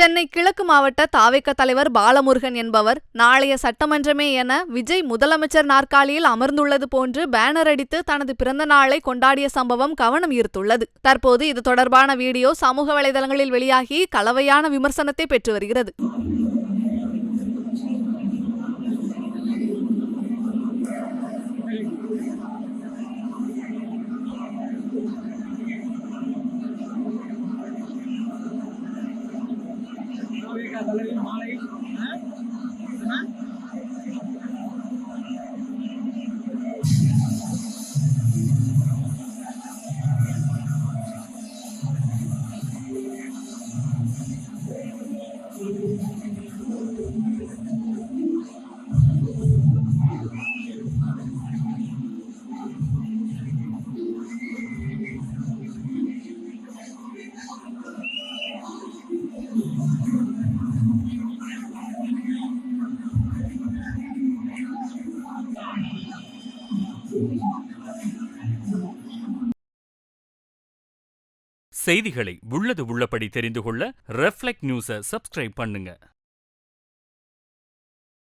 சென்னை கிழக்கு மாவட்ட தாவேக தலைவர் பாலமுருகன் என்பவர் நாளைய சட்டமன்றமே என விஜய் முதலமைச்சர் நாற்காலியில் அமர்ந்துள்ளது போன்று பேனர் அடித்து தனது பிறந்த நாளை கொண்டாடிய சம்பவம் கவனம் ஈர்த்துள்ளது. தற்போது இது தொடர்பான வீடியோ சமூக வலைதளங்களில் வெளியாகி கலவையான விமர்சனத்தை பெற்று வருகிறது. செய்திகளை உள்ளது உள்ளபடி தெரிந்து கொள்ள ரெஃப்ளெக்ட் நியூஸை சப்ஸ்கிரைப் பண்ணுங்க.